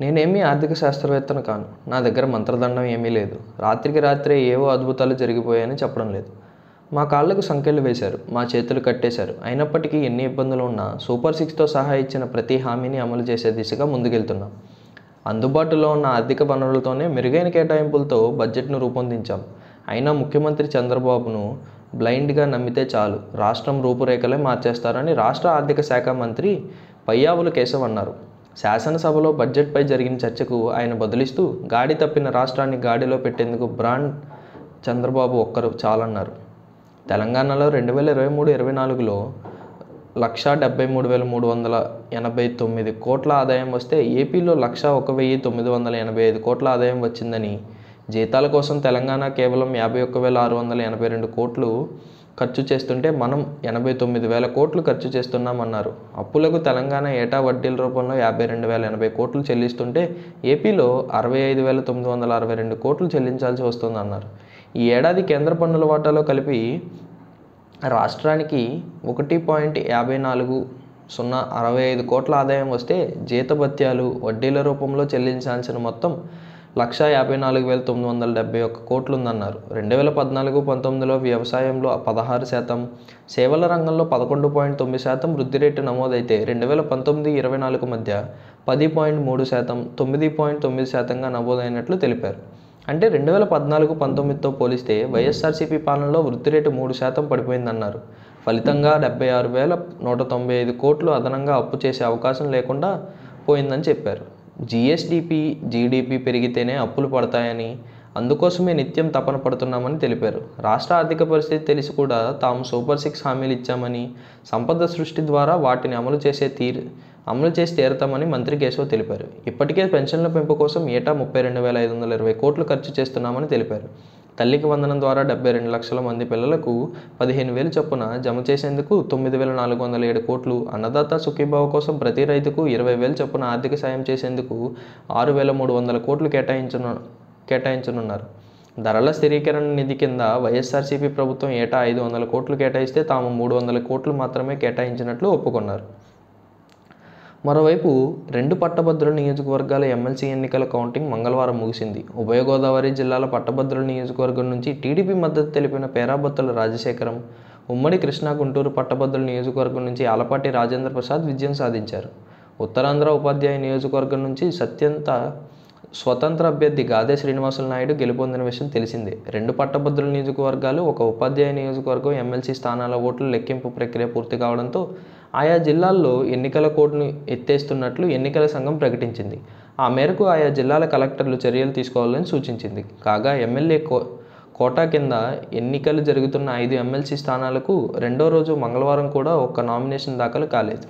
నేనేమీ ఆర్థిక శాస్త్రవేత్తను కాను. నా దగ్గర మంత్రదండం ఏమీ లేదు. రాత్రికి రాత్రే ఏవో అద్భుతాలు జరిగిపోయాయని చెప్పడం లేదు. మా కాళ్లకు సంకెళ్లు వేశారు. మా చేతులు కట్టేశారు. అయినప్పటికీ ఎన్ని ఇబ్బందులు ఉన్నా సూపర్ 6తో సహా ఇచ్చిన ప్రతి హామీని అమలు చేసే దిశగా ముందుకెళ్తున్నాం. అందుబాటులో ఉన్న ఆర్థిక వనరులతోనే మెరుగైన కేటాయింపులతో బడ్జెట్ను రూపొందించాం. అయినా ముఖ్యమంత్రి చంద్రబాబును బ్లైండ్గా నమ్మితే చాలు, రాష్ట్రం రూపురేఖలే మార్చేస్తారని రాష్ట్ర ఆర్థిక శాఖ మంత్రి పయ్యావుల కేశవ్ అన్నారు. శాసనసభలో బడ్జెట్పై జరిగిన చర్చకు ఆయన బదులిస్తూ గాడి తప్పిన రాష్ట్రాన్ని గాడిలో పెట్టేందుకు బ్రాండ్ చంద్రబాబు ఒక్కరు చాలన్నారు. తెలంగాణలో 2023-24లో 1,73,389 కోట్ల ఆదాయం వస్తే ఏపీలో 1,01,985 కోట్ల ఆదాయం వచ్చిందని, జీతాల కోసం తెలంగాణ కేవలం 51,682 కోట్లు ఖర్చు చేస్తుంటే మనం 89,000 కోట్లు ఖర్చు చేస్తున్నామన్నారు. అప్పులకు తెలంగాణ ఏటా వడ్డీల రూపంలో 52,080 కోట్లు చెల్లిస్తుంటే ఏపీలో 65,962 కోట్లు చెల్లించాల్సి వస్తుందన్నారు. ఈ ఏడాది కేంద్ర పన్నుల వాటాలో కలిపి రాష్ట్రానికి 1.54,065 కోట్ల ఆదాయం వస్తే జీతభత్యాలు, వడ్డీల రూపంలో చెల్లించాల్సిన మొత్తం 1,54,971 కోట్లుందన్నారు. 2014-19లో వ్యవసాయంలో 16%, సేవల రంగంలో 11.9% వృద్ధి రేటు నమోదైతే 2019-24 మధ్య 10.3%, 9.9%గా నమోదైనట్లు తెలిపారు. అంటే 2014-19తో పోలిస్తే వైఎస్ఆర్సీపీ పాలనలో వృద్ధి రేటు 3% పడిపోయిందన్నారు. ఫలితంగా 76,195 కోట్లు అదనంగా అప్పు చేసే అవకాశం లేకుండా పోయిందని చెప్పారు. జీడీపీ పెరిగితేనే అప్పులు పడతాయని, అందుకోసమే నిత్యం తపన పడుతున్నామని తెలిపారు. రాష్ట్ర ఆర్థిక పరిస్థితి తెలిసి కూడా తాము సూపర్ 6 హామీలు ఇచ్చామని, సంపద సృష్టి ద్వారా వాటిని అమలు చేసి తీరుతామని మంత్రి కేశవ్ తెలిపారు. ఇప్పటికే పెన్షన్ల పెంపు కోసం ఏటా 32,520 కోట్లు ఖర్చు చేస్తున్నామని తెలిపారు. తల్లికి వందనం ద్వారా 72 లక్షల మంది పిల్లలకు 15,000 చొప్పున జమ చేసేందుకు 9,407 కోట్లు, అన్నదాత సుఖీభావ కోసం ప్రతి రైతుకు 20,000 చొప్పున ఆర్థిక సాయం చేసేందుకు 6,300 కోట్లు కేటాయించనున్నారు. ధరల స్థిరీకరణ నిధి కింద వైఎస్ఆర్సీపీ ప్రభుత్వం ఏటా 500 కోట్లు కేటాయిస్తే తాము 300 కోట్లు మాత్రమే కేటాయించినట్లు ఒప్పుకున్నారు. మరోవైపు 2 పట్టభద్రుల నియోజకవర్గాల ఎమ్మెల్సీ ఎన్నికల కౌంటింగ్ మంగళవారం ముగిసింది. ఉభయ గోదావరి జిల్లాల పట్టభద్రుల నియోజకవర్గం నుంచి టీడీపీ మద్దతు తెలిపిన పేరాబత్తుల రాజశేఖరం, ఉమ్మడి కృష్ణా గుంటూరు పట్టభద్రుల నియోజకవర్గం నుంచి ఆలపాటి రాజేంద్ర ప్రసాద్ విజయం సాధించారు. ఉత్తరాంధ్ర ఉపాధ్యాయ నియోజకవర్గం నుంచి స్వతంత్ర అభ్యర్థి గాదే శ్రీనివాసులు నాయుడు గెలుపొందిన విషయం తెలిసిందే. 2 పట్టభద్రుల నియోజకవర్గాలు, 1 ఉపాధ్యాయ నియోజకవర్గం ఎమ్మెల్సీ స్థానాల ఓట్ల లెక్కింపు ప్రక్రియ పూర్తి కావడంతో ఆయా జిల్లాల్లో ఎన్నికల కోడ్ను ఎత్తేస్తున్నట్లు ఎన్నికల సంఘం ప్రకటించింది. ఆ మేరకు ఆయా జిల్లాల కలెక్టర్లు చర్యలు తీసుకోవాలని సూచించింది. కాగా ఎమ్మెల్యే కోటా కింద ఎన్నికలు జరుగుతున్న 5 ఎమ్మెల్సీ స్థానాలకు రెండో రోజు మంగళవారం కూడా ఒక్క నామినేషన్ దాఖలు కాలేదు.